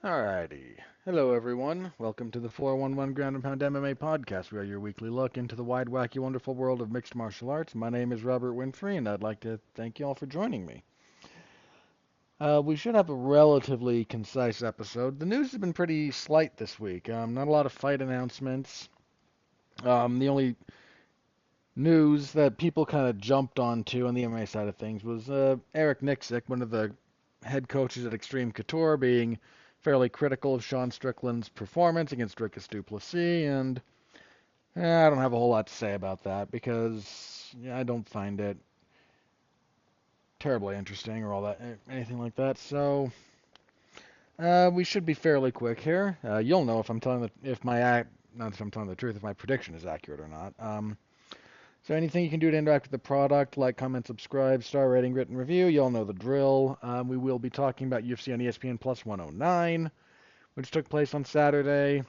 Alrighty. Hello, everyone. Welcome to the 411 Ground and Pound MMA podcast. We are your weekly look into the wide, wacky, wonderful world of mixed martial arts. My name is Robert Winfrey, and I'd like to thank you all for joining me. We should have a relatively concise episode. The news has been pretty slight this week. Not a lot of fight announcements. The only news that people kind of jumped onto on the MMA side of things was Eric Nixick, one of the head coaches at Extreme Couture, being fairly critical of Sean Strickland's performance against Dricus du Plessis, and I don't have a whole lot to say about that because I don't find it terribly interesting or all that anything like that. So we should be fairly quick here. You'll know if I'm telling if my not if I'm telling the truth, if my prediction is accurate or not. So anything you can do to interact with the product, like, comment, subscribe, star rating, written review, you all know the drill. We will be talking about UFC on ESPN Plus 109, which took place on Saturday.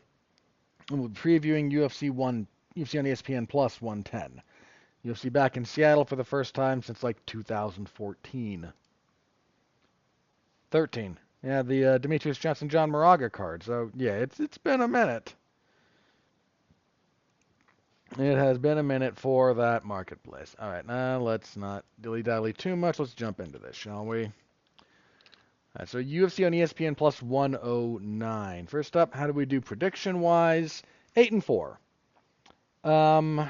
And we'll be previewing UFC on ESPN Plus 110. UFC back in Seattle for the first time since like 2014. 13. Yeah, the Demetrius Johnson John Moraga card. So yeah, it's been a minute. It has been a minute for that marketplace. All right, now let's not dilly-dally too much. Let's jump into this, shall we? All right, so UFC on ESPN Plus 109. First up, how do we do prediction-wise? 8-4. Um,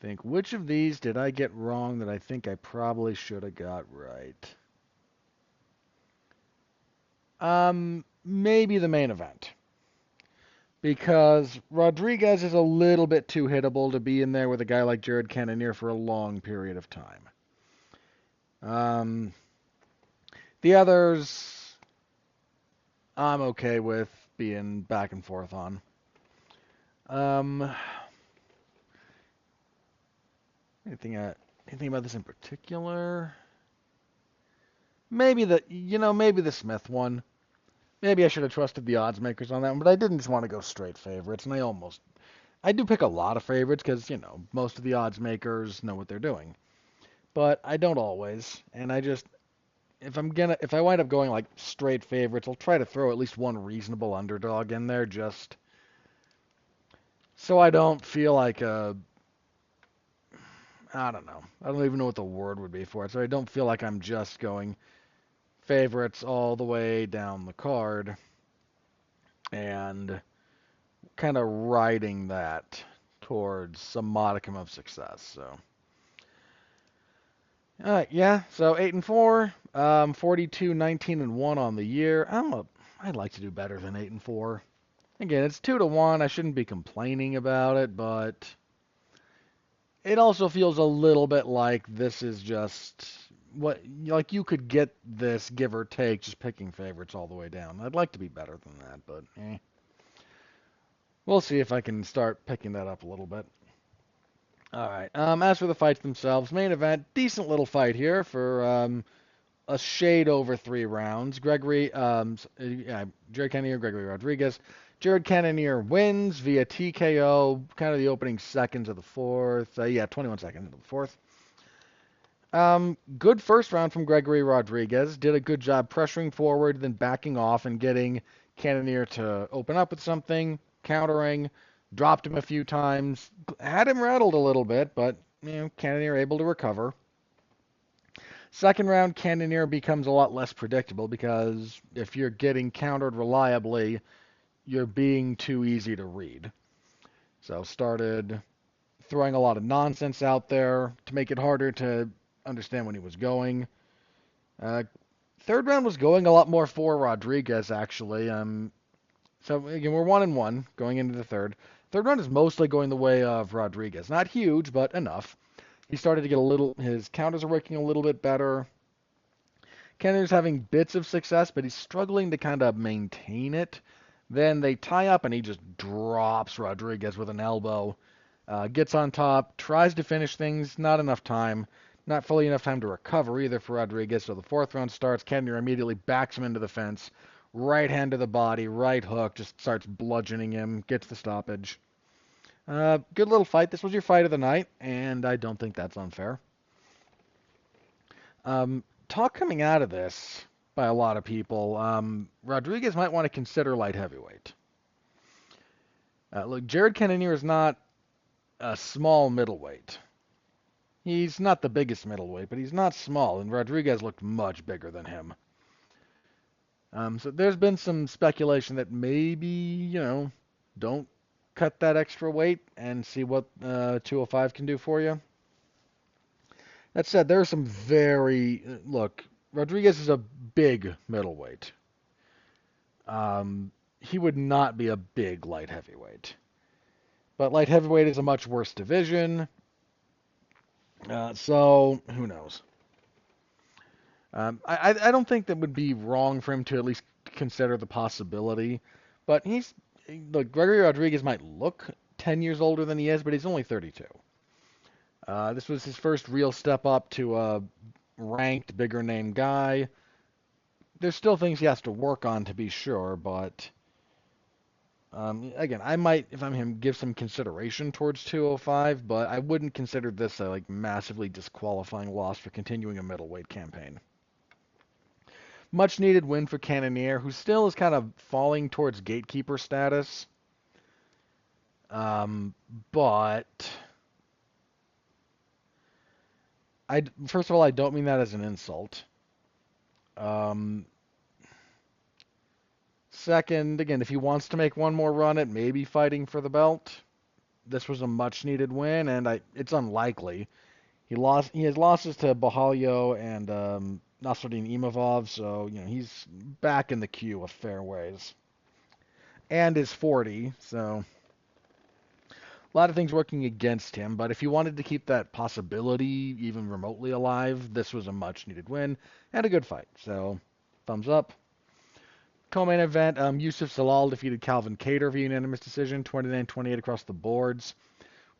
think which of these did I get wrong that I think I probably should have got right? Maybe the main event. Because Rodriguez is a little bit too hittable to be in there with a guy like Jared Cannonier for a long period of time. Um, the others, I'm okay with being back and forth on. Um, anything about this in particular? Maybe the Smith one. Maybe I should have trusted the odds makers on that one, but I didn't just want to go straight favorites, and I do pick a lot of favorites because, most of the odds makers know what they're doing. But I don't always, and if I wind up going like straight favorites, I'll try to throw at least one reasonable underdog in there just so I don't feel like I don't know. I don't even know what the word would be for it. So I don't feel like I'm just going favorites all the way down the card and kind of riding that towards some modicum of success. So, yeah. So 8-4, 42, 19-1 on the year. I'd like to do better than 8-4. Again, it's 2-1. I shouldn't be complaining about it, but it also feels a little bit like this is just what like you could get this give or take just picking favorites all the way down. I'd like to be better than that, but we'll see if I can start picking that up a little bit. All right. As for the fights themselves, main event, decent little fight here for a shade over 3 rounds. Jared Cannonier, Gregory Rodriguez. Jared Cannonier wins via TKO, kind of the opening seconds of the fourth. 21 seconds into the fourth. Good first round from Gregory Rodriguez. Did a good job pressuring forward, then backing off and getting Cannonier to open up with something, countering, dropped him a few times, had him rattled a little bit, but Cannonier able to recover. Second round, Cannonier becomes a lot less predictable because if you're getting countered reliably, you're being too easy to read. So started throwing a lot of nonsense out there to make it harder to understand when he was going. Uh, Third round was going a lot more for Rodriguez, actually. So again, we're 1-1 going into the third. Third round is mostly going the way of Rodriguez. Not huge, but enough. He started to get his counters are working a little bit better. Kenner's having bits of success, but he's struggling to kind of maintain it. Then they tie up, and he just drops Rodriguez with an elbow. Gets on top, tries to finish things, not enough time. Not fully enough time to recover either for Rodriguez. So the fourth round starts. Kenner immediately backs him into the fence. Right hand to the body, right hook, just starts bludgeoning him, gets the stoppage. Good little fight. This was your fight of the night, and I don't think that's unfair. Talk coming out of this. by a lot of people. Rodriguez might want to consider light heavyweight. Look, Jared Cannonier is not a small middleweight. He's not the biggest middleweight, but he's not small, and Rodriguez looked much bigger than him. So there's been some speculation that maybe, don't cut that extra weight and see what 205 can do for you. That said, there are some look, Rodriguez is a big middleweight. He would not be a big light heavyweight. But light heavyweight is a much worse division. So who knows? I don't think that would be wrong for him to at least consider the possibility. But look, Gregory Rodriguez might look 10 years older than he is, but he's only 32. This was his first real step up to a ranked, bigger name guy. There's still things he has to work on to be sure, but again, I might, if I'm him, give some consideration towards 205, but I wouldn't consider this a massively disqualifying loss for continuing a middleweight campaign. Much needed win for Cannonier, who still is kind of falling towards gatekeeper status. But first of all, I don't mean that as an insult. Second, again, if he wants to make one more run at maybe fighting for the belt, this was a much needed win, and it's unlikely. He has losses to Bahalyo and Nasruddin Imavov, so he's back in the queue of fairways. And is 40, so a lot of things working against him, but if you wanted to keep that possibility even remotely alive, this was a much needed win and a good fight. So, thumbs up. Co-main event, Yusuf Zalal defeated Calvin Kattar via unanimous decision, 29-28 across the boards.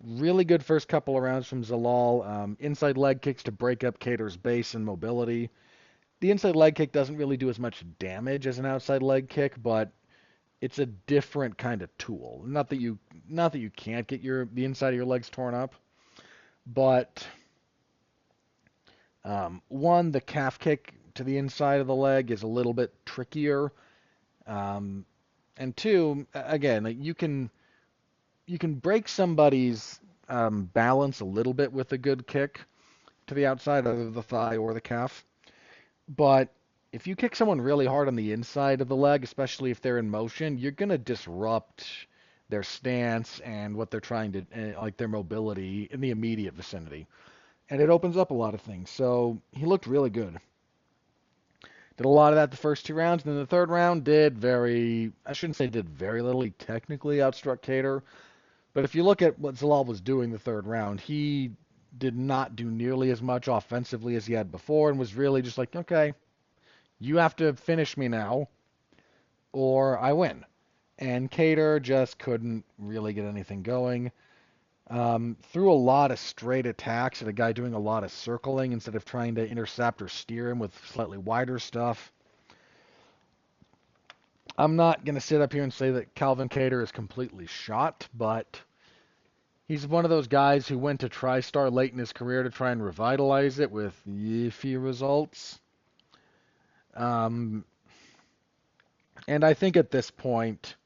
Really good first couple of rounds from Zalal. Inside leg kicks to break up Kattar's base and mobility. The inside leg kick doesn't really do as much damage as an outside leg kick, but it's a different kind of tool. Not that you can't get the inside of your legs torn up, but the calf kick to the inside of the leg is a little bit trickier. And two, again, you can break somebody's balance a little bit with a good kick to the outside, either the thigh or the calf. But if you kick someone really hard on the inside of the leg, especially if they're in motion, you're going to disrupt their stance and what they're trying to, their mobility in the immediate vicinity. And it opens up a lot of things. So he looked really good. Did a lot of that the first two rounds, and then the third round I shouldn't say did very little. He technically outstruck Kattar. But if you look at what Zalal was doing the third round, he did not do nearly as much offensively as he had before and was really just like, okay, you have to finish me now or I win. And Kattar just couldn't really get anything going. Threw a lot of straight attacks at a guy doing a lot of circling instead of trying to intercept or steer him with slightly wider stuff. I'm not going to sit up here and say that Calvin Kattar is completely shot, but he's one of those guys who went to TriStar late in his career to try and revitalize it with iffy results. And I think at this point,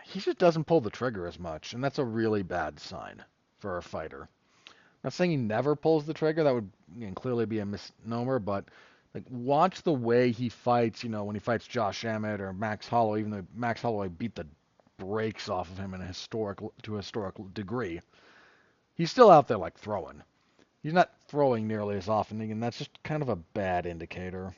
he just doesn't pull the trigger as much, and that's a really bad sign for a fighter. I'm not saying he never pulls the trigger. That would clearly be a misnomer, but watch the way he fights, when he fights Josh Emmett or Max Holloway, even though Max Holloway beat the brakes off of him to a historical degree. He's still out there throwing. He's not throwing nearly as often, and that's just kind of a bad indicator.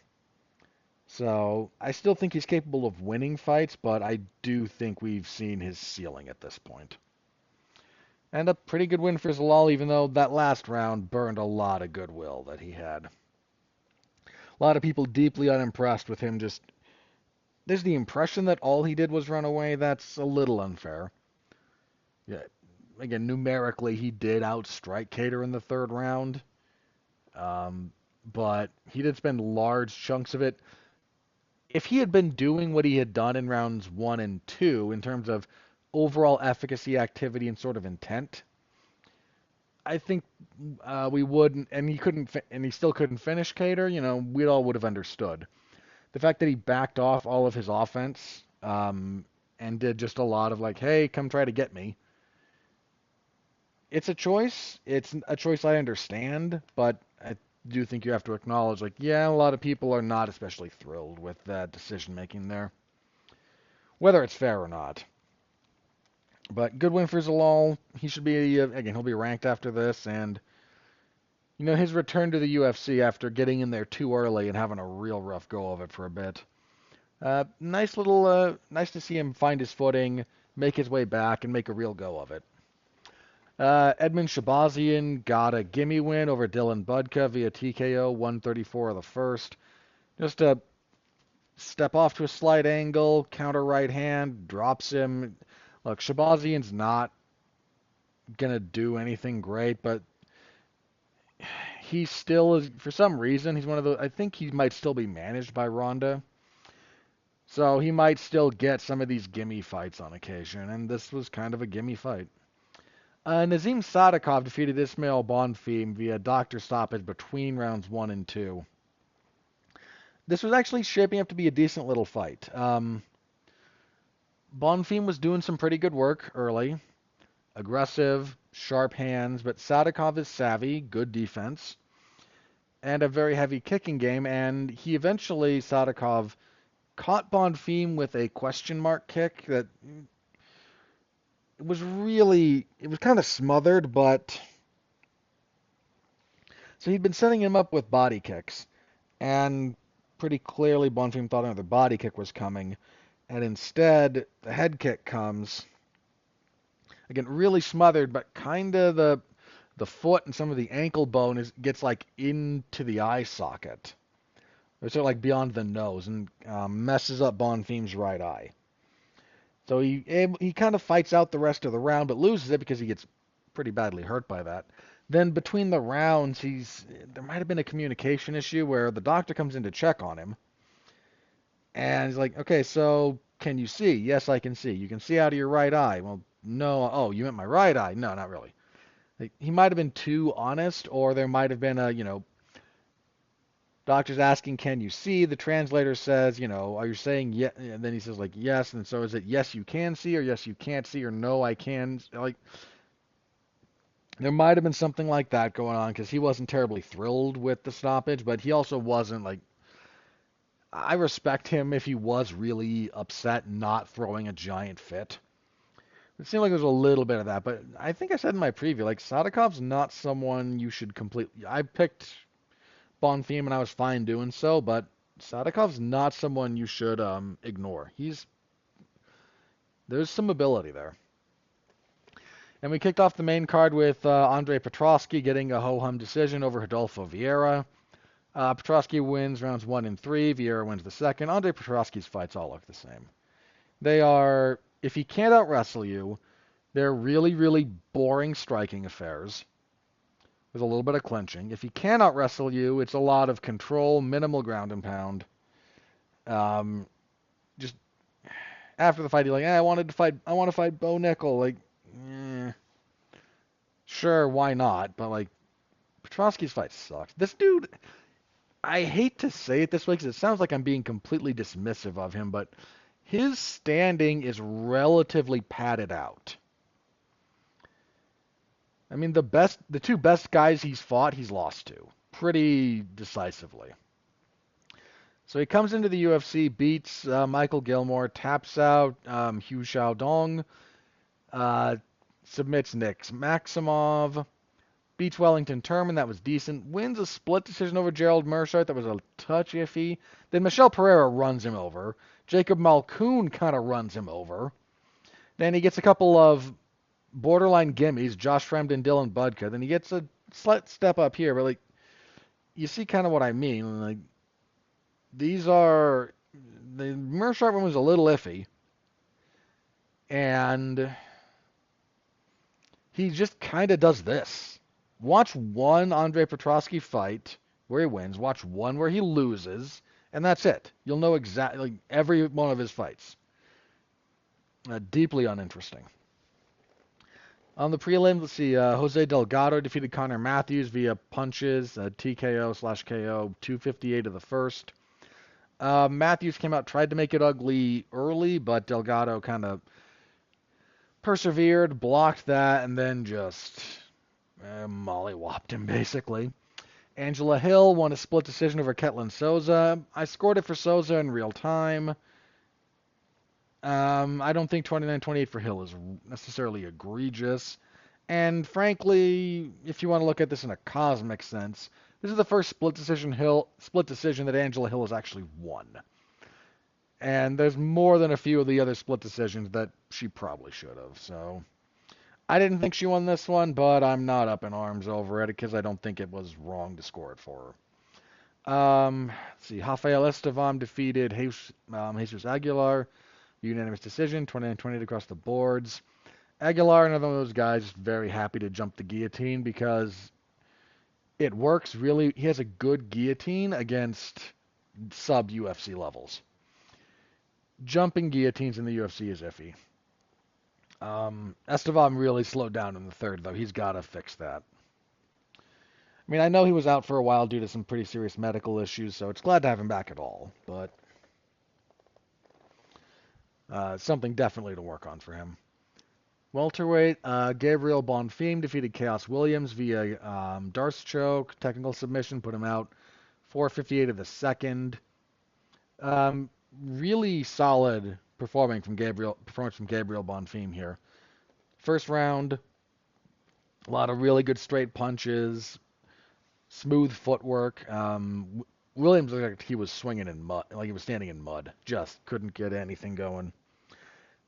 So I still think he's capable of winning fights, but I do think we've seen his ceiling at this point. And a pretty good win for Zalal, even though that last round burned a lot of goodwill that he had. A lot of people deeply unimpressed with him. There's the impression that all he did was run away. That's a little unfair. Yeah, again, numerically, he did outstrike Kattar in the third round. But he did spend large chunks of it. If he had been doing what he had done in rounds 1 and 2 in terms of overall efficacy, activity, and sort of intent, I think we wouldn't, and and he still couldn't finish Cater. We all would have understood. The fact that he backed off all of his offense and did just a lot of like, hey, come try to get me. It's a choice. It's a choice I understand, but I do think you have to acknowledge, like, yeah, a lot of people are not especially thrilled with that decision making there, whether it's fair or not. But good win for Zalal. He should be again. He'll be ranked after this, and his return to the UFC after getting in there too early and having a real rough go of it for a bit. Nice to see him find his footing, make his way back, and make a real go of it. Edmund Shabazian got a gimme win over Dylan Budka via TKO, 134 of the first. Just a step off to a slight angle, counter right hand, drops him. Look, Shabazian's not going to do anything great, but he still is, for some reason, he's one of those, I think he might still be managed by Ronda. So he might still get some of these gimme fights on occasion, and this was kind of a gimme fight. Nazim Sadikov defeated Ismail Bonfim via doctor stoppage between rounds 1 and 2. This was actually shaping up to be a decent little fight. Bonfim was doing some pretty good work early. Aggressive, sharp hands, but Sadikov is savvy, good defense, and a very heavy kicking game, and he eventually, Sadikov, caught Bonfim with a question mark kick that it was kind of smothered, but so he'd been setting him up with body kicks, and pretty clearly Bonfim thought another body kick was coming, and instead the head kick comes. Again, really smothered, but kind of the foot and some of the ankle bone gets like into the eye socket, or sort of like beyond the nose, and messes up Bonfim's right eye. So he kind of fights out the rest of the round, but loses it because he gets pretty badly hurt by that. Then between the rounds, there might have been a communication issue where the doctor comes in to check on him, and he's like, "Okay, so can you see?" "Yes, I can see." "You can see out of your right eye." "Well, no." "Oh, you meant my right eye?" "No, not really." Like, he might have been too honest, or there might have been doctor's asking, "Can you see?" The translator says, "Are you saying yes?" And then he says, like, "Yes." And so is it yes you can see, or yes you can't see, or no I can? Like, there might have been something like that going on because he wasn't terribly thrilled with the stoppage, but he also wasn't like. I respect him if he was really upset not throwing a giant fit. It seemed like there was a little bit of that, but I think I said in my preview, like, Sadikov's not someone you should completely. I picked Bonfim and I was fine doing so, but Sadikov's not someone you should ignore. There's some ability there. And we kicked off the main card with Andre Petrosky getting a ho-hum decision over Rodolfo Vieira. Petrosky wins rounds 1 and 3. Vieira wins the second. Andre Petrosky's fights all look the same. They are, if he can't out-wrestle you, they're really, really boring striking affairs with a little bit of clinching. If he can out-wrestle you, it's a lot of control, minimal ground and pound. Just after the fight, he's like, I want to fight Bo Nickel. Like, sure, why not? But like, Petrosky's fight sucks. This dude, I hate to say it this way because it sounds like I'm being completely dismissive of him, but his standing is relatively padded out. I mean, the two best guys he's fought, he's lost to pretty decisively. So he comes into the UFC, beats Michael Gilmore, taps out Hugh Xiaodong, submits Nick Maximov, beats Wellington Turman, that was decent, wins a split decision over Gerald Meerschaert, that was a touch iffy. Then Michel Pereira runs him over. Jacob Malkoun kind of runs him over. Then he gets a couple of borderline gimmies, Josh Fremden, Dylan Budka. Then he gets a slight step up here, but like, you see kind of what I mean. Like, these are, the Meerschaert one was a little iffy, and he just kind of does this. Watch one Andre Petrosky fight where he wins, watch one where he loses, and that's it. You'll know exactly, like, every one of his fights. Deeply uninteresting. On the prelim, let's see. Jose Delgado defeated Connor Matthews via punches, TKO/KO, 258 of the first. Matthews came out, tried to make it ugly early, but Delgado kind of persevered, blocked that, and then just mollywopped him, basically. Angela Hill won a split decision over Ketlin Souza. I scored it for Souza in real time. I don't think 29-28 for Hill is necessarily egregious. And frankly, if you want to look at this in a cosmic sense, this is the first split decision that Angela Hill has actually won. And there's more than a few of the other split decisions that she probably should have. So I didn't think she won this one, but I'm not up in arms over it because I don't think it was wrong to score it for her. Let's see. Rafael Estevam defeated Jesus Aguilar. Unanimous decision, 29-28 across the boards. Aguilar, another one of those guys, just very happy to jump the guillotine because it works really. He has a good guillotine against sub-UFC levels. Jumping guillotines in the UFC is iffy. Estevam really slowed down in the third, though. He's got to fix that. I mean, I know he was out for a while due to some pretty serious medical issues, so it's glad to have him back at all, but something definitely to work on for him. Welterweight, Gabriel Bonfim defeated Chaos Williams via Darce choke, technical submission, put him out 4:58 of the second. Really solid performance from Gabriel Bonfim here. First round, a lot of really good straight punches, smooth footwork. Williams looked like he was swinging in mud, like he was standing in mud. Just couldn't get anything going.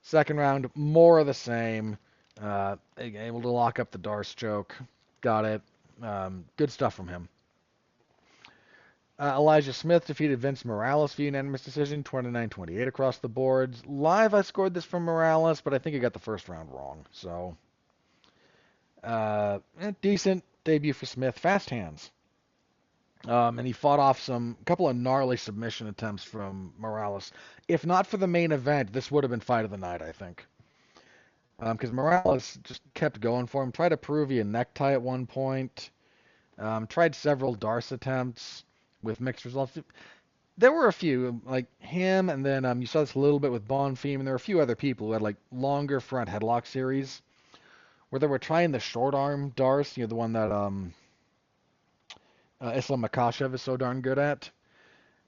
Second round, more of the same. Able to lock up the Darce choke. Got it. Good stuff from him. Elijah Smith defeated Vince Morales via unanimous decision, 29-28 across the boards. Live, I scored this from Morales, but I think I got the first round wrong. So, decent debut for Smith. Fast hands. And he fought off a couple of gnarly submission attempts from Morales. If not for the main event, this would have been fight of the night, I think. Because Morales just kept going for him. Tried a Peruvian necktie at one point. Tried several Darce attempts with mixed results. There were a few, like him, and then you saw this a little bit with Bonfim, and there were a few other people who had like longer front headlock series, where they were trying the short arm Darce, the one that Islam Makhachev is so darn good at.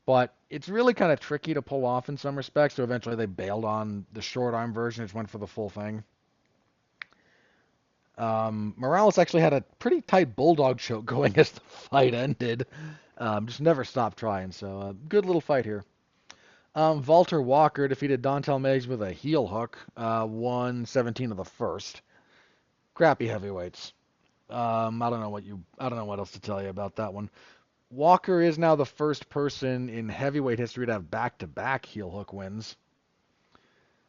But it's really kind of tricky to pull off in some respects, so eventually they bailed on the short arm version, just went for the full thing. Morales actually had a pretty tight bulldog choke going as the fight ended. Just never stopped trying, so good little fight here. Walter Walker defeated Dontel Meggs with a heel hook, 117 of the first. Crappy heavyweights. I don't know what else to tell you about that one. Walker is now the first person in heavyweight history to have back-to-back heel hook wins.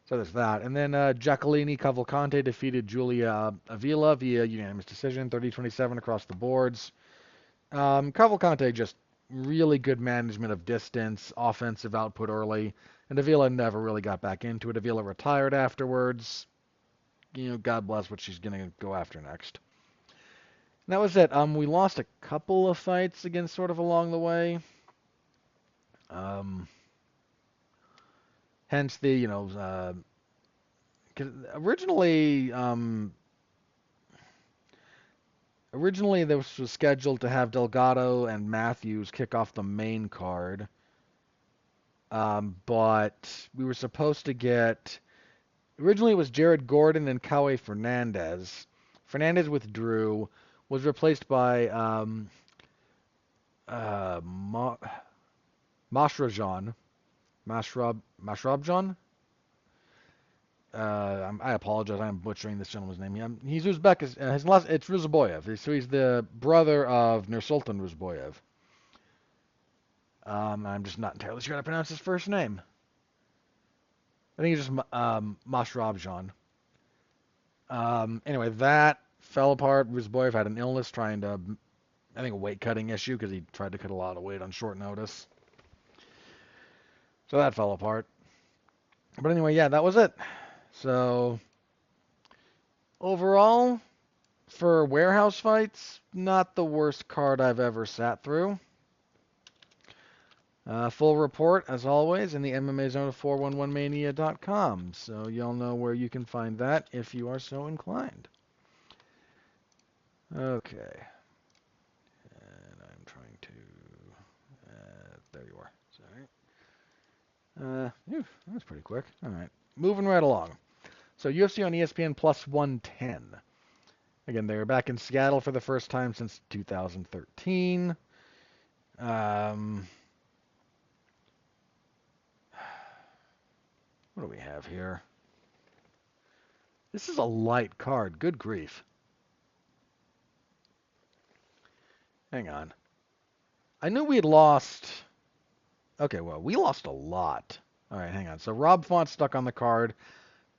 So there's that. And then Jacqueline Cavalcante defeated Julia Avila via unanimous decision, 30-27 across the boards. Cavalcante just really good management of distance, offensive output early, and Avila never really got back into it. Avila retired afterwards. God bless what she's going to go after next. And that was it. We lost a couple of fights again, sort of along the way. Hence the, 'cause originally this was scheduled to have Delgado and Matthews kick off the main card. But we were supposed to get, originally it was Jared Gordon and Kaue Fernandez. Fernandez withdrew, was replaced by Mashrabjan. Mashrabjan? I apologize. I'm butchering this gentleman's name. He's Uzbek. It's Ruzaboyev. So he's the brother of Nursultan Ruzaboyev. I'm just not entirely sure how to pronounce his first name. I think it's just Mashrabjan. Anyway, that fell apart. Ruzaboyev had an illness trying to, I think, a weight cutting issue because he tried to cut a lot of weight on short notice. So that fell apart. But anyway, yeah, that was it. So Overall, for warehouse fights, not the worst card I've ever sat through. Full report, as always, in the MMA Zone of 411mania.com, so you'll know where you can find that if you are so inclined. Okay. And I'm trying to... there you are. Sorry. That was pretty quick. All right. Moving right along. So UFC on ESPN plus 110. Again, they were back in Seattle for the first time since 2013. What do we have here? This is a light card. Good grief. Hang on. I knew we had lost... Okay, well, we lost a lot. All right, hang on. So Rob Font stuck on the card.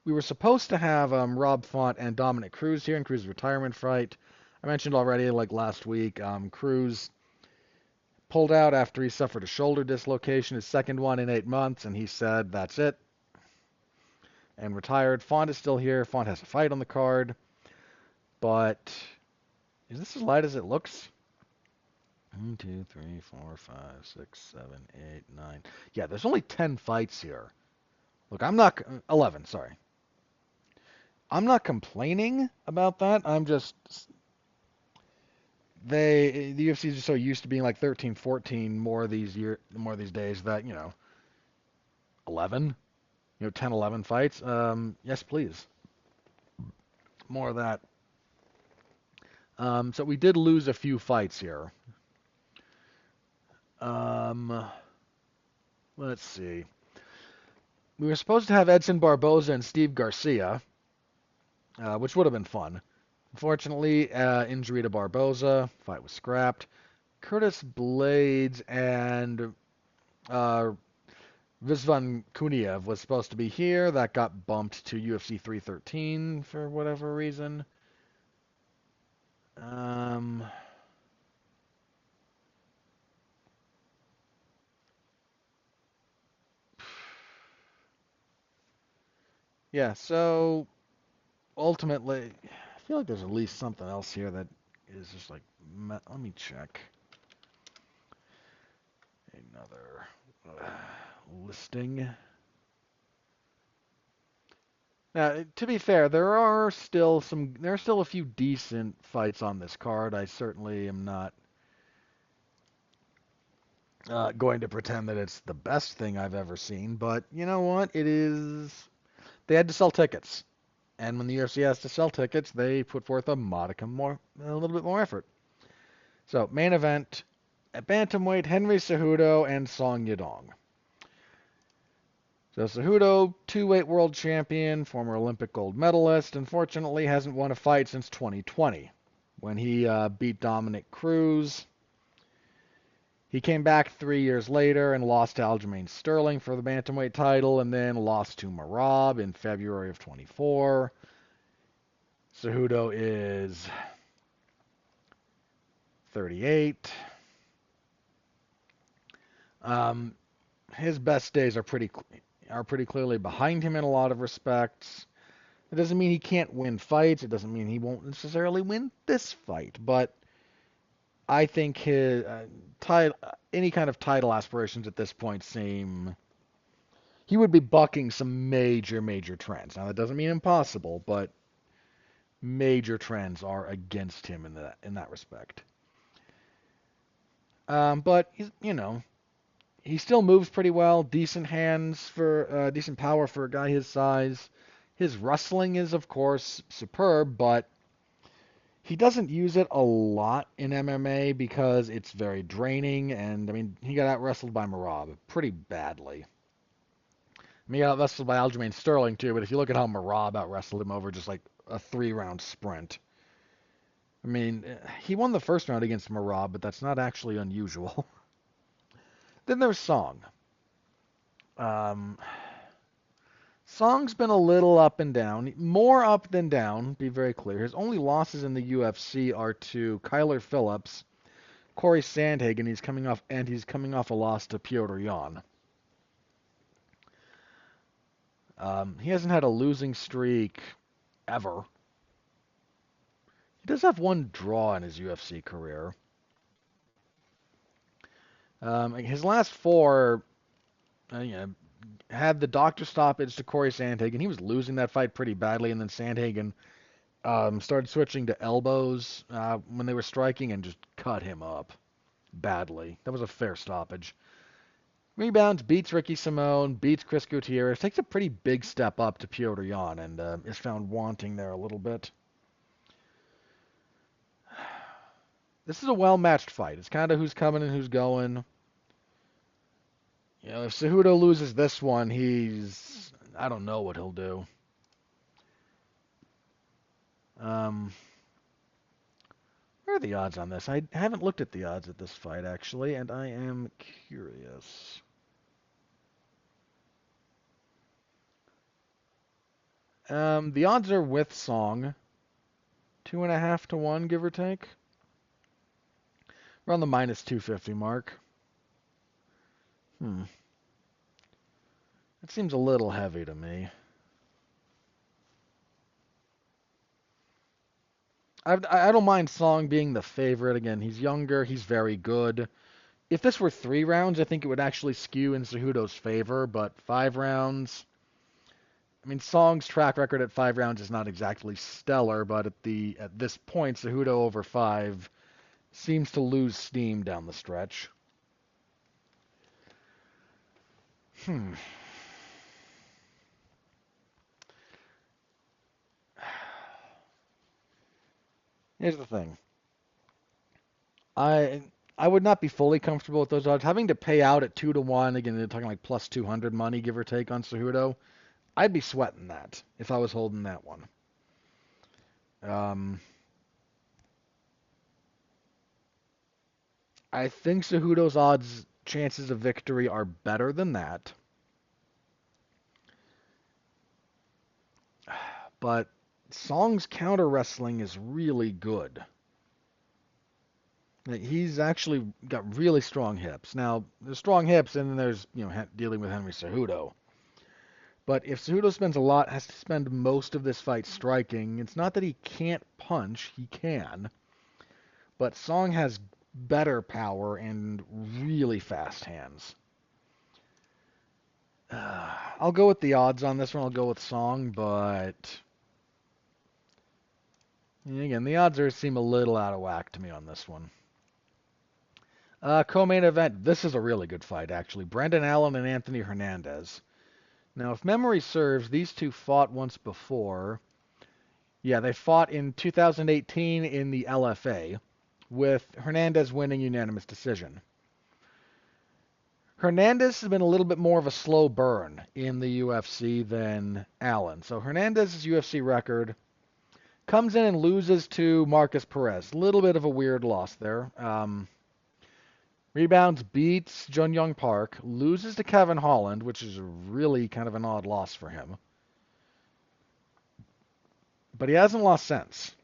We were supposed to have Rob Font and Dominic Cruz here in Cruz's retirement fight. I mentioned already, like last week, Cruz pulled out after he suffered a shoulder dislocation, his second one in 8 months, and he said, that's it, and retired. Font is still here. Font has a fight on the card, but is this as light as it looks? 1, 2, 3, 4, 5, 6, 7, 8, 9. Yeah, there's only 10 fights here. Look, I'm not... 11, sorry. I'm not complaining about that. I'm just... The UFC is just so used to being like 13, 14 more these days that, 11, 10, 11 fights. Yes, please. More of that. So we did lose a few fights here. Let's see. We were supposed to have Edson Barboza and Steve Garcia, which would have been fun. Unfortunately, injury to Barboza. Fight was scrapped. Curtis Blades and Rizvan Kuniev was supposed to be here. That got bumped to UFC 313 for whatever reason. Yeah, so ultimately, I feel like there's at least something else here that is just like, let me check. Another listing. Now, to be fair, there are still a few decent fights on this card. I certainly am not going to pretend that it's the best thing I've ever seen, but you know what? It is. They had to sell tickets, and when the UFC has to sell tickets, they put forth a little bit more effort. So, main event at bantamweight: Henry Cejudo and Song Yadong. So Cejudo, two-weight world champion, former Olympic gold medalist, unfortunately hasn't won a fight since 2020 when he beat Dominic Cruz. He came back 3 years later and lost to Aljamain Sterling for the bantamweight title, and then lost to Merab in February of 24. Cejudo is 38. His best days are pretty clearly behind him in a lot of respects. It doesn't mean he can't win fights. It doesn't mean he won't necessarily win this fight, but I think his any kind of title aspirations at this point seem he would be bucking some major trends. Now that doesn't mean impossible, but major trends are against him in that respect. But he still moves pretty well. Decent hands for decent power for a guy his size. His wrestling is of course superb, but he doesn't use it a lot in MMA because it's very draining, and I mean, he got out-wrestled by Merab pretty badly. I mean, he got out-wrestled by Aljamain Sterling too, but if you look at how Merab out-wrestled him over just like a 3-round sprint, I mean, he won the first round against Merab, but that's not actually unusual. Then there's Song. Song's been a little up and down, more up than down, be very clear. His only losses in the UFC are to Kyler Phillips, Corey Sandhagen, he's coming off a loss to Piotr Jan. He hasn't had a losing streak ever. does have one draw in his UFC career. His last four, you know, had the doctor stoppage to Corey Sandhagen. He was losing that fight pretty badly, and then Sandhagen started switching to elbows when they were striking and just cut him up badly. That was a fair stoppage. Rebounds, beats Ricky Simone, beats Chris Gutierrez, takes a pretty big step up to Petr Yan, and is found wanting there a little bit. This is a well-matched fight. It's kind of who's coming and who's going. You know, if Cejudo loses this one, I don't know what he'll do. Where are the odds on this? I haven't looked at the odds at this fight, actually, and I am curious. The odds are with Song. 2.5 to 1, give or take. Around the minus 250 mark. That seems a little heavy to me. I don't mind Song being the favorite. Again, he's younger. He's very good. If this were 3 rounds, I think it would actually skew in Cejudo's favor. But 5 rounds, I mean, Song's track record at 5 rounds is not exactly stellar. But at this point, Cejudo over 5 seems to lose steam down the stretch. Here's the thing. I would not be fully comfortable with those odds. Having to pay out at 2 to 1, again, they're talking like plus 200 money, give or take, on Cejudo. I'd be sweating that if I was holding that one. I think Cejudo's chances of victory are better than that. But Song's counter wrestling is really good. He's actually got really strong hips. Now, there's strong hips, and then there's dealing with Henry Cejudo. But if Cejudo has to spend most of this fight striking, it's not that he can't punch, he can. But Song has better power and really fast hands. I'll go with the odds on this one. I'll go with Song, but again, the odds seem a little out of whack to me on this one. Co-main event. This is a really good fight, actually. Brendan Allen and Anthony Hernandez. Now, if memory serves, these two fought once before. Yeah, they fought in 2018 in the LFA, with Hernandez winning unanimous decision. Hernandez has been a little bit more of a slow burn in the UFC than Allen. So Hernandez's UFC record comes in and loses to Marcus Perez. A little bit of a weird loss there. Rebounds, beats Jun Young Park, loses to Kevin Holland, which is really kind of an odd loss for him. But he hasn't lost since.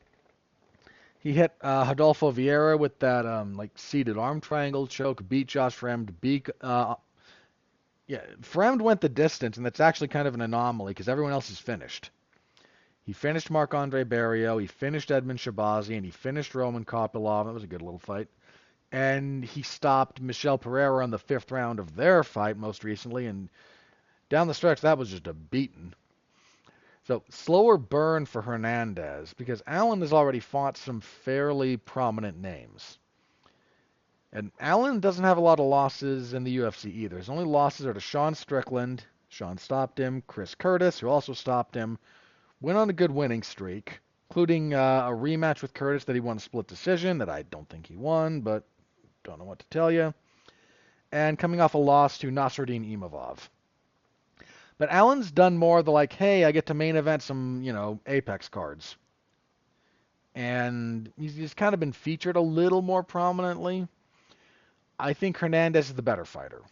He hit Rodolfo Vieira with that seated arm triangle choke, beat Josh Fremd, Fremd went the distance, and that's actually kind of an anomaly because everyone else is finished. He finished Marc-Andre Barrio, he finished Edmund Shabazi, and he finished Roman Kopylov. That was a good little fight. And he stopped Michel Pereira on the 5th round of their fight most recently, and down the stretch, that was just a beating. So, slower burn for Hernandez, because Allen has already fought some fairly prominent names. And Allen doesn't have a lot of losses in the UFC either. His only losses are to Sean Strickland. Sean stopped him. Chris Curtis, who also stopped him, went on a good winning streak, including a rematch with Curtis that he won a split decision that I don't think he won, but don't know what to tell you. And coming off a loss to Nasruddin Imavov. But Allen's done more hey, I get to main event some, Apex cards. And he's kind of been featured a little more prominently. I think Hernandez is the better fighter.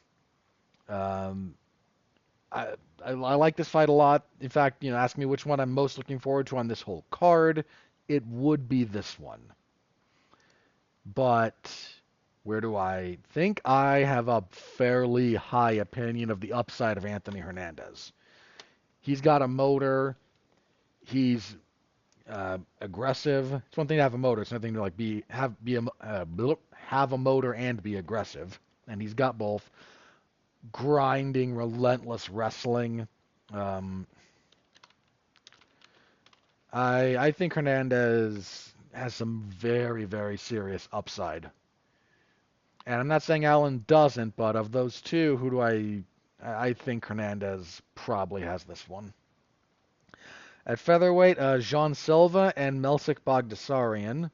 I like this fight a lot. In fact, ask me which one I'm most looking forward to on this whole card. It would be this one. But where do I think? I have a fairly high opinion of the upside of Anthony Hernandez. He's got a motor. He's aggressive. It's one thing to have a motor. It's another thing to like have a motor and be aggressive. And he's got both. Grinding, relentless wrestling. Um, I think Hernandez has some very, very serious upside. And I'm not saying Allen doesn't, but of those two, who do I think Hernandez probably has this one. At featherweight, Jean Silva and Melsik Bagdasaryan.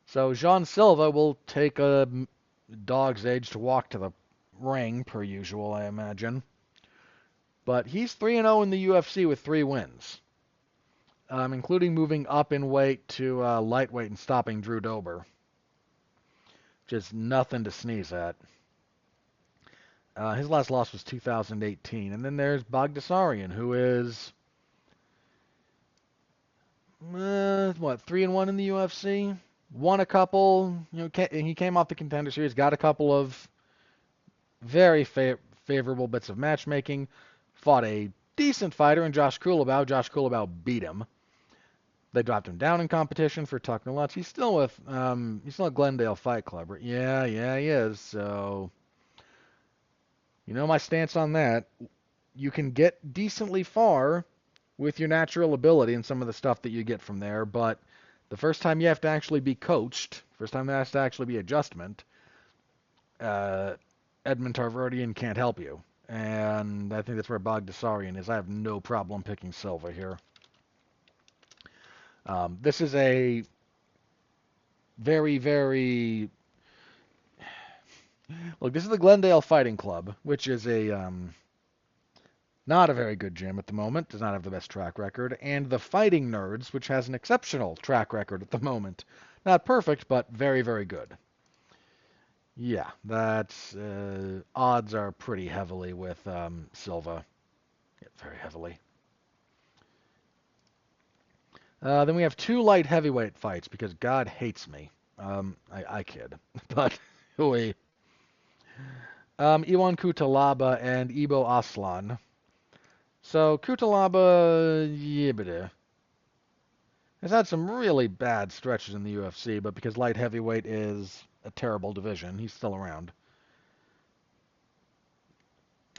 So Jean Silva will take a dog's age to walk to the ring, per usual, I imagine. But he's 3-0 in the UFC with 3 wins, including moving up in weight to lightweight and stopping Drew Dober. Just nothing to sneeze at. His last loss was 2018. And then there's Bagdasaryan, who is, 3-1 in the UFC? Won a couple, he came off the Contender Series, got a couple of very favorable bits of matchmaking, fought a decent fighter in Josh Kulabau. Josh Kulabau beat him. They dropped him down in competition for Tucker Lutz. He's still at Glendale Fight Club. Yeah, he is. So, my stance on that. You can get decently far with your natural ability and some of the stuff that you get from there, but the first time you have to actually be coached, first time there has to actually be adjustment, Edmund Tarverdian can't help you. And I think that's where Bagdasaryan is. I have no problem picking Silva here. This is a very, very... Look, this is the Glendale Fighting Club, which is not a very good gym at the moment, does not have the best track record, and the Fighting Nerds, which has an exceptional track record at the moment. Not perfect, but very, very good. Yeah, that's odds are pretty heavily with Silva. Yeah, very heavily. Then we have 2 light heavyweight fights because God hates me. I kid, but we. Iwan Kutalaba and Ibo Aslan. So Kutalaba, has had some really bad stretches in the UFC, but because light heavyweight is a terrible division, he's still around.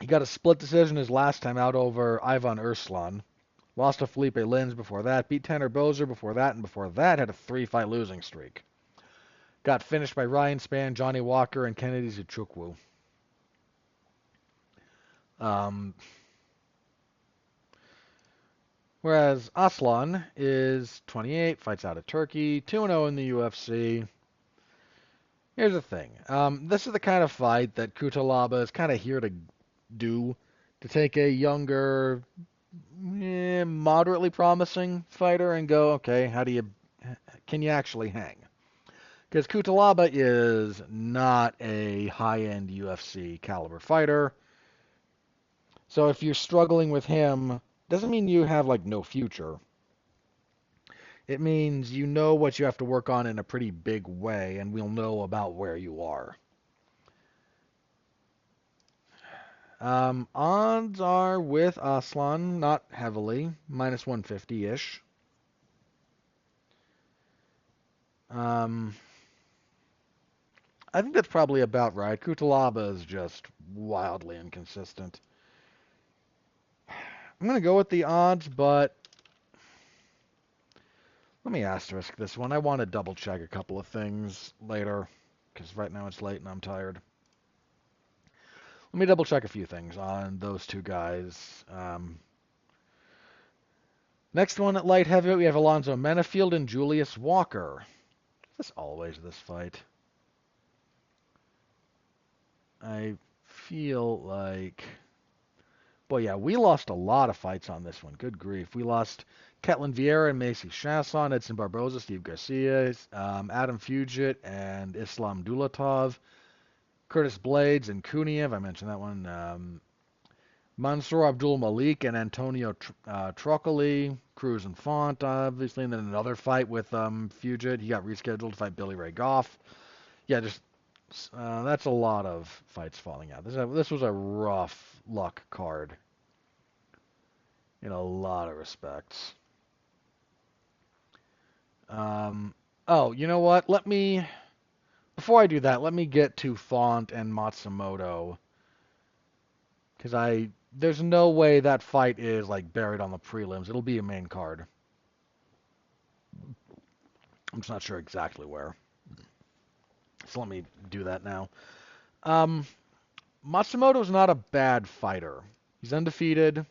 He got a split decision his last time out over Ivan Urslan. Lost to Felipe Lins before that, beat Tanner Boser before that, and before that had a 3-fight losing streak. Got finished by Ryan Spann, Johnny Walker, and Kennedy Zuchukwu. Whereas Aslan is 28, fights out of Turkey, 2-0 in the UFC. Here's the thing. This is the kind of fight that Kutalaba is kind of here to do, to take a younger, moderately promising fighter and go, okay, can you actually hang? Because Kutalaba is not a high-end UFC caliber fighter. So if you're struggling with him, doesn't mean you have no future. It means you know what you have to work on in a pretty big way, and we'll know about where you are. Odds are with Aslan, not heavily, minus 150-ish. I think that's probably about right. Kutalaba is just wildly inconsistent. I'm going to go with the odds, but let me asterisk this one. I want to double check a couple of things later, because right now it's late and I'm tired. Let me double check a few things on those two guys. Next one at light heavyweight, we have Alonzo Menafield and Julius Walker. Is this always this fight? I feel like... Boy, yeah, we lost a lot of fights on this one. Good grief. We lost Ketlin Vieira and Macy Chasson, Edson Barboza, Steve Garcia, Adam Fugit, and Islam Dulatov, Curtis Blades and Kuniev. I mentioned that one. Mansour Abdul Malik and Antonio Trocoli, Cruz and Font, obviously, and then another fight with Fugit. He got rescheduled to fight Billy Ray Goff. Yeah, just that's a lot of fights falling out. This was a rough luck card in a lot of respects. Oh, you know what? Before I do that, let me get to Font and Matsumoto, because there's no way that fight is like buried on the prelims. It'll be a main card. I'm just not sure exactly where. So let me do that now. Um, Matsumoto's not a bad fighter. He's undefeated.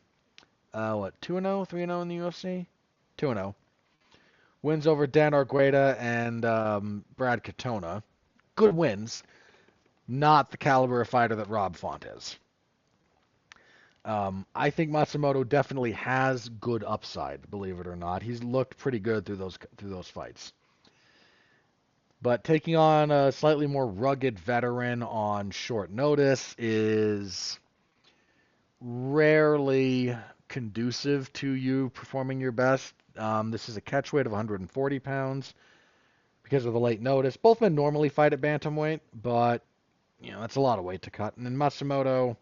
What, 2-0, 3-0 in the UFC? 2-0. Wins over Dan Argueta and Brad Katona. Good wins. Not the caliber of fighter that Rob Font is. I think Matsumoto definitely has good upside, believe it or not. He's looked pretty good through those fights. But taking on a slightly more rugged veteran on short notice is rarely conducive to you performing your best. This is a catch weight of 140 pounds because of the late notice. Both men normally fight at bantamweight, but that's a lot of weight to cut. And then Matsumoto,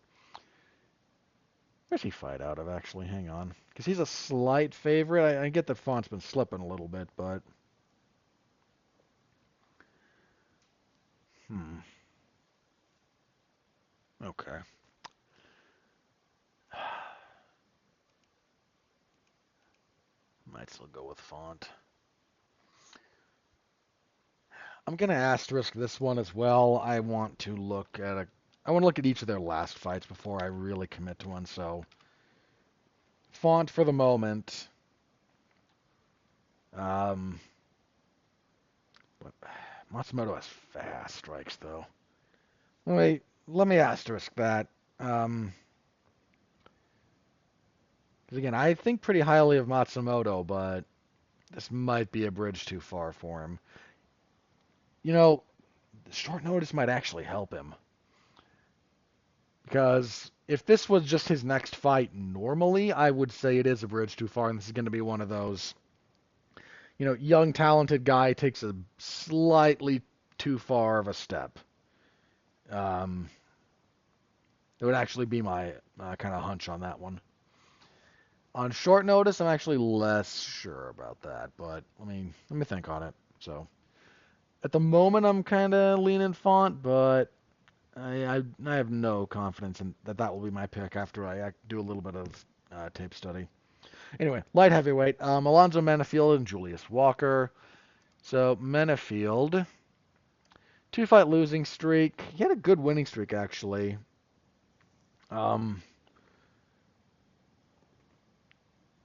where's he fight out of actually? Hang on, because he's a slight favorite. I get that Font's been slipping a little bit, but okay. Might still go with Font. I'm gonna asterisk this one as well. I want to look at each of their last fights before I really commit to one. So Font for the moment. Um, but Matsumoto has fast strikes though. Let me asterisk that. Um, 'Cause again, I think pretty highly of Matsumoto, but this might be a bridge too far for him. Short notice might actually help him. Because if this was just his next fight normally, I would say it is a bridge too far, and this is going to be one of those, young, talented guy takes a slightly too far of a step. It would actually be my kind of hunch on that one. On short notice, I'm actually less sure about that, but let me think on it. So at the moment, I'm kind of leaning Font, but I have no confidence in that will be my pick after I do a little bit of tape study. Anyway, light heavyweight, Alonzo Menifield and Julius Walker. So Menifield, 2-fight losing streak. He had a good winning streak actually.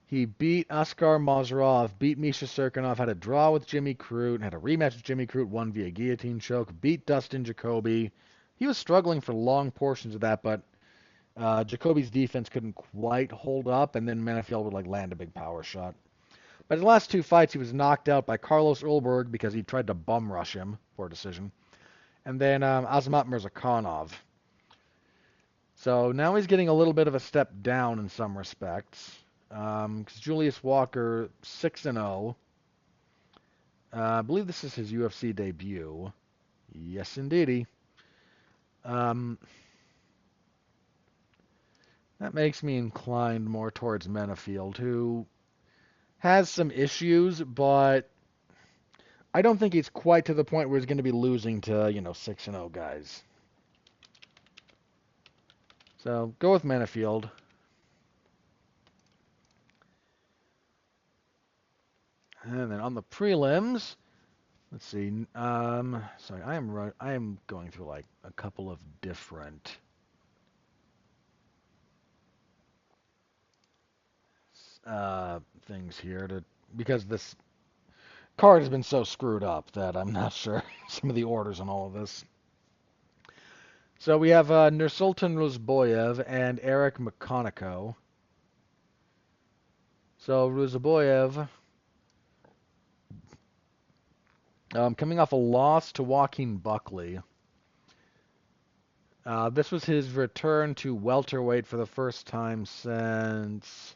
He beat Askar Mazarov, beat Misha Serkinov, had a draw with Jimmy Crute, had a rematch with Jimmy Crute, won via guillotine choke, beat Dustin Jacoby. He was struggling for long portions of that, but Jacoby's defense couldn't quite hold up, and then Menifield would land a big power shot. But in the last two fights, he was knocked out by Carlos Ulberg because he tried to bum rush him for a decision, and then Azamat Mirzakhanov. So now he's getting a little bit of a step down in some respects. Because Julius Walker 6-0. I believe this is his UFC debut. Yes, indeedy. That makes me inclined more towards Menifield, who has some issues, but I don't think he's quite to the point where he's going to be losing to 6-0 guys. So go with Menifield. And then on the prelims, let's see. Sorry, I am going through a couple of different things here because this card has been so screwed up that I'm not sure some of the orders on all of this. So we have Nursultan Ruzboyev and Eric McConaughey. So Ruzboyev, coming off a loss to Joaquin Buckley. This was his return to welterweight for the first time since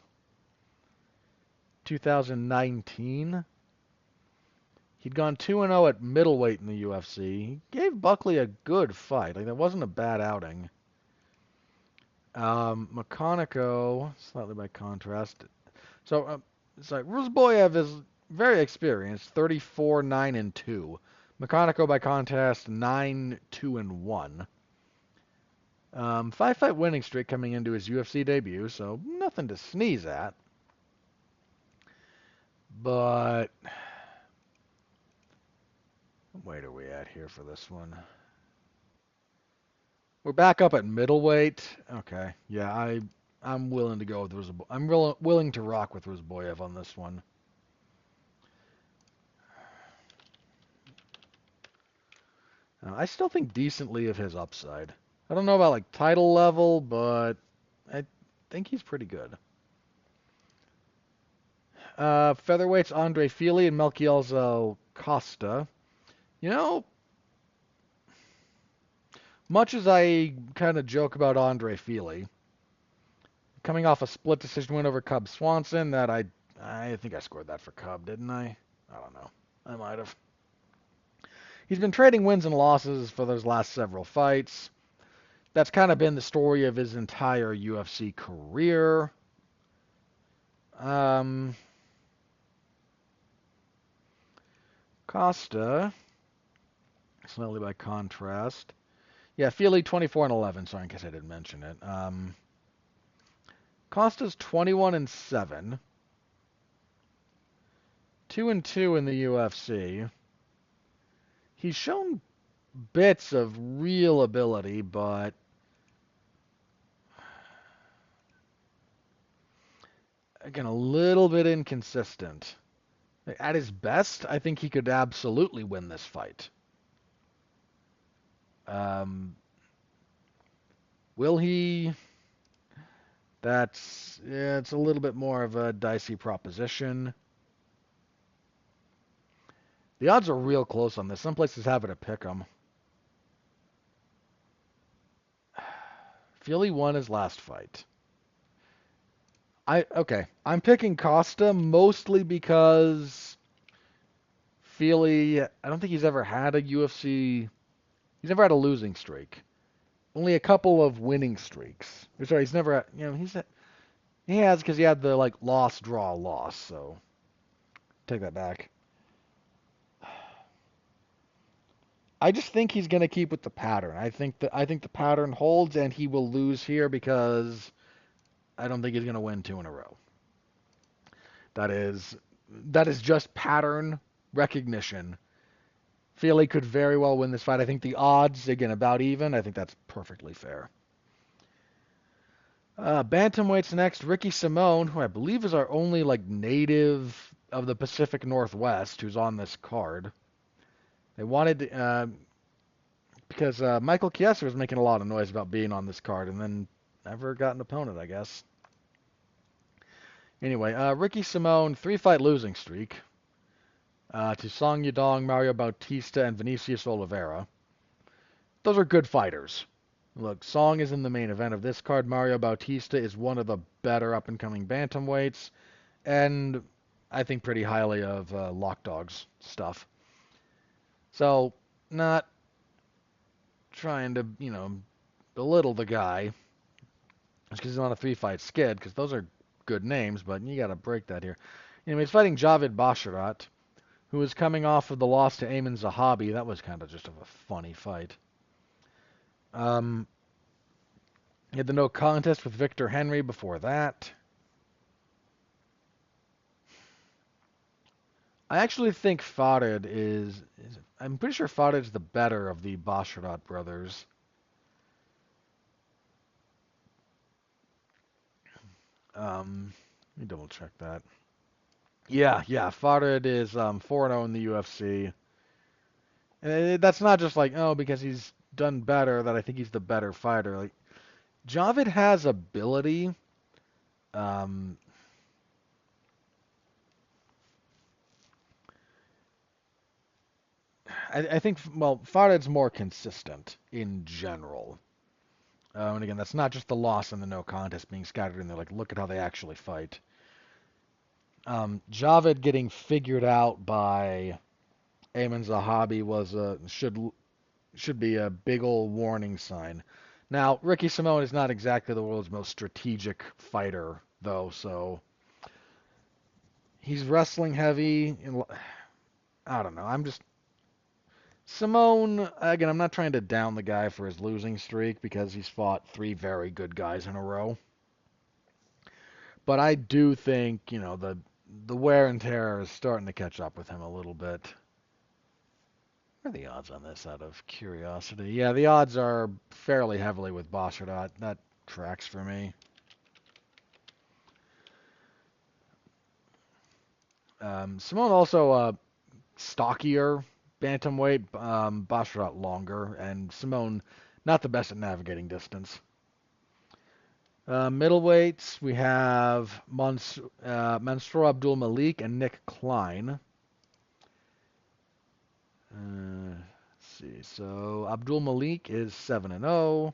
2019. He'd gone 2-0 at middleweight in the UFC. He gave Buckley a good fight. That wasn't a bad outing. McConaughey, slightly by contrast. So, it's Ruzboyev is very experienced, 34, 9, and 2. McConaughey by contest, 9, 2, and 1. 5-fight winning streak coming into his UFC debut, so nothing to sneeze at. But what weight are we at here for this one? We're back up at middleweight. Okay, yeah, I'm willing to go with I'm willing to rock with Rizboyev on this one. I still think decently of his upside. I don't know about like title level, but I think he's pretty good. Featherweights Andre Fili and Melquielzo Costa. You know, much as I kind of joke about Andre Fili, coming off a split decision win over Cub Swanson, that I think I scored that for Cub, didn't I? I don't know. I might have. He's been trading wins and losses for those last several fights. That's kind of been the story of his entire UFC career. Costa, slightly by contrast. Yeah, Fili 24 and 11. Sorry, in case I didn't mention it. Costa's 21 and 7, 2 and 2 in the UFC. He's shown bits of real ability, but again, a little bit inconsistent. At his best, I think he could absolutely win this fight. Will he? It's a little bit more of a dicey proposition. The odds are real close on this. Some places have it at pick 'em. Fili won his last fight. I'm picking Costa mostly because Fili, I don't think he's ever had a UFC. He's never had a losing streak. Only a couple of winning streaks. Sorry, he's never. He has because he had the like loss, draw, loss. So take that back. I just think he's gonna keep with the pattern. I think the pattern holds, and he will lose here because I don't think he's gonna win 2 in a row. That is just pattern recognition. Fili could very well win this fight. I think the odds, again, about even. I think that's perfectly fair. Bantamweight's next. Ricky Simone, who I believe is our only like native of the Pacific Northwest who's on this card. They wanted because Michael Chiesa was making a lot of noise about being on this card and then never got an opponent, I guess. Anyway, Ricky Simone, 3-fight losing streak to Song Yadong, Mario Bautista, and Vinicius Oliveira. Those are good fighters. Look, Song is in the main event of this card. Mario Bautista is one of the better up-and-coming bantamweights, and I think pretty highly of Lock Dog's stuff. So, not trying to, belittle the guy just because he's on a 3-fight skid, because those are good names, but you got to break that here. Anyway, he's fighting Javid Basharat, who is coming off of the loss to Ayman Zahabi. That was kind of just a funny fight. He had the no contest with Victor Henry before that. I actually think Farid I'm pretty sure Farid's the better of the Basharat brothers. Let me double check that. Yeah, Farid is 4-0 in the UFC. And that's not just like, because he's done better that I think he's the better fighter. Like, Javid has ability. I think, Farid's more consistent in general. And again, that's not just the loss and the no contest being scattered in there. Like, look at how they actually fight. Javid getting figured out by Ayman Zahabi should be a big old warning sign. Now, Ricky Simone is not exactly the world's most strategic fighter, though, so He's wrestling heavy. I don't know. I'm just Simone. Again, I'm not trying to down the guy for his losing streak because he's fought three very good guys in a row. But I do think the wear and tear is starting to catch up with him a little bit. What are the odds on this out of curiosity? Yeah, the odds are fairly heavily with Bosserdat. That tracks for me. Simone also stockier bantamweight, Bosserdat longer, and Simone not the best at navigating distance. Middleweights, we have Mansour Abdul Malik and Nick Klein. Let's see. So Abdul Malik is 7-0.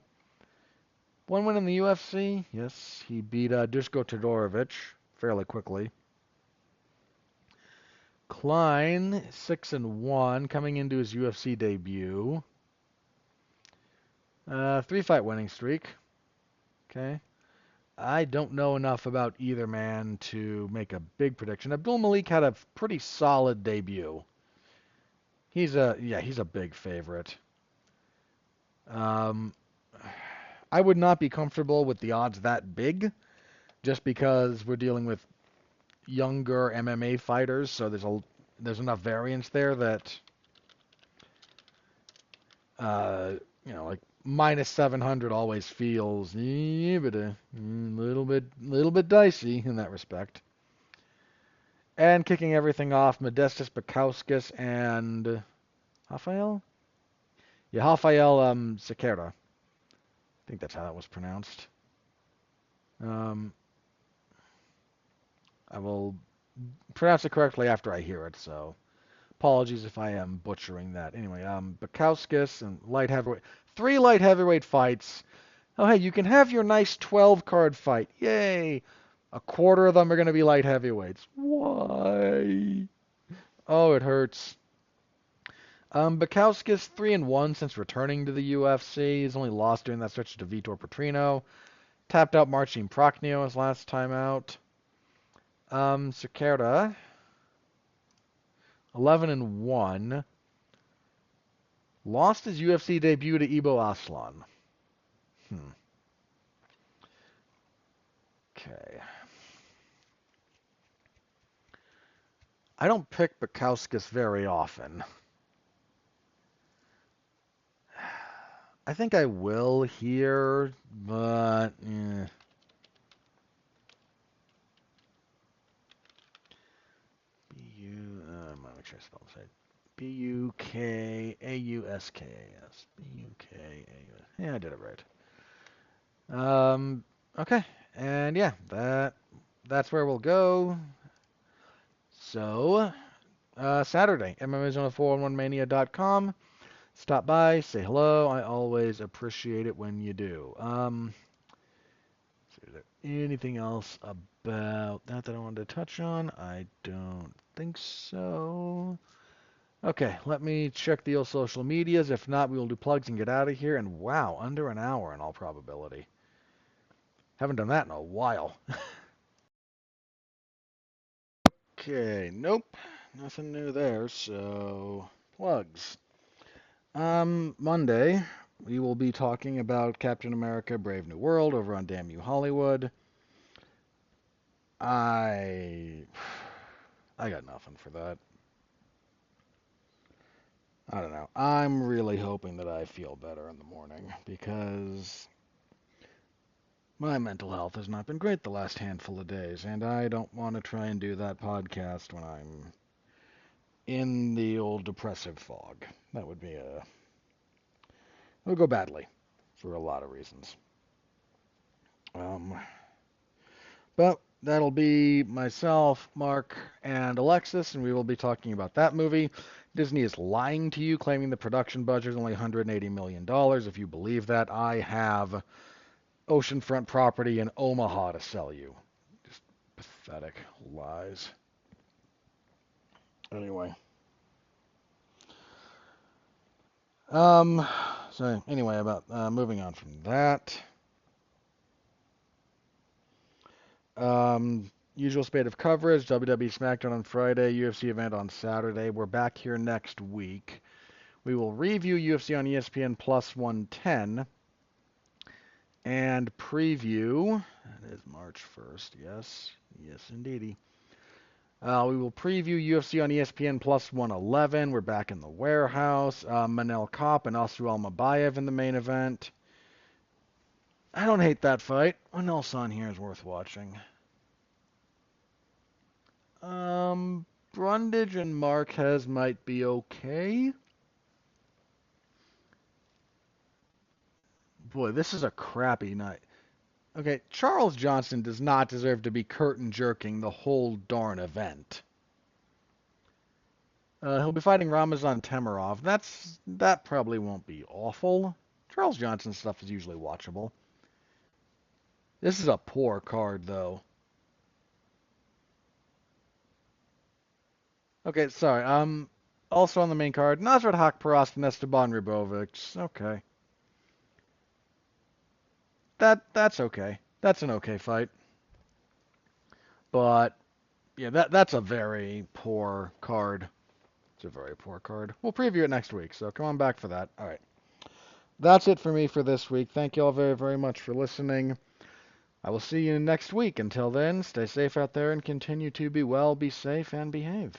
One win in the UFC. Yes, he beat Dusko Todorovic fairly quickly. Klein 6-1, coming into his UFC debut. 3-fight winning streak. Okay. I don't know enough about either man to make a big prediction. Abdul Malik had a pretty solid debut. He's a big favorite. Um, I would not be comfortable with the odds that big, just because we're dealing with younger MMA fighters, so there's enough variance there that like minus 700 always feels but a little bit dicey in that respect. And kicking everything off, Modestas Bukauskas and Rafael? Yeah, Rafael Sequeira. I think that's how that was pronounced. I will pronounce it correctly after I hear it, so apologies if I am butchering that. Anyway, Bukauskas and light heavyweight. 3 light heavyweight fights. Oh, hey, you can have your nice 12-card fight. Yay! A quarter of them are going to be light heavyweights. Why? Oh, it hurts. Bukauskas 3-1 since returning to the UFC. He's only lost during that stretch to Vitor Petrino. Tapped out Marcin Prachnio his last time out. Sequeira 11-1. Lost his UFC debut to Ibo Aslan. Okay. I don't pick Bukauskas very often. I think I will here, but I'm not make sure I spelled it right. Bukauskas. Bukaus. Yeah, I did it right. Okay, and yeah, that's where we'll go. So, Saturday, MMAZone411mania.com. Stop by, say hello. I always appreciate it when you do. Is there anything else about that I wanted to touch on? I don't think so. Okay, let me check the old social medias. If not, we will do plugs and get out of here. And wow, under an hour in all probability. Haven't done that in a while. Okay, nope. Nothing new there, so plugs. Monday, we will be talking about Captain America Brave New World over on Damn You Hollywood. I got nothing for that. I don't know. I'm really hoping that I feel better in the morning because my mental health has not been great the last handful of days, and I don't want to try and do that podcast when I'm in the old depressive fog. That would go badly for a lot of reasons. But that'll be myself, Mark, and Alexis, and we will be talking about that movie. Disney is lying to you, claiming the production budget is only $180 million. If you believe that, I have oceanfront property in Omaha to sell you. Just pathetic lies. Anyway. So anyway, about moving on from that. Usual spate of coverage, WWE SmackDown on Friday, UFC event on Saturday. We're back here next week. We will review UFC on ESPN Plus 110 and preview. That is March 1st, yes. Yes, indeedy. We will preview UFC on ESPN Plus 111. We're back in the warehouse. Manel Kape and Asu Almabayev in the main event. I don't hate that fight. What else on here is worth watching? Brundage and Marquez might be okay. Boy, this is a crappy night. Okay, Charles Johnson does not deserve to be curtain jerking the whole darn event. He'll be fighting Ramazan Temirov. That probably won't be awful. Charles Johnson stuff is usually watchable. This is a poor card, though. Okay, sorry. Also on the main card, Nasrat Haqparast and Esteban Ribovic. Okay. That's okay. That's an okay fight. But yeah, that's a very poor card. It's a very poor card. We'll preview it next week, so come on back for that. All right. That's it for me for this week. Thank you all very, very much for listening. I will see you next week. Until then, stay safe out there and continue to be well, be safe, and behave.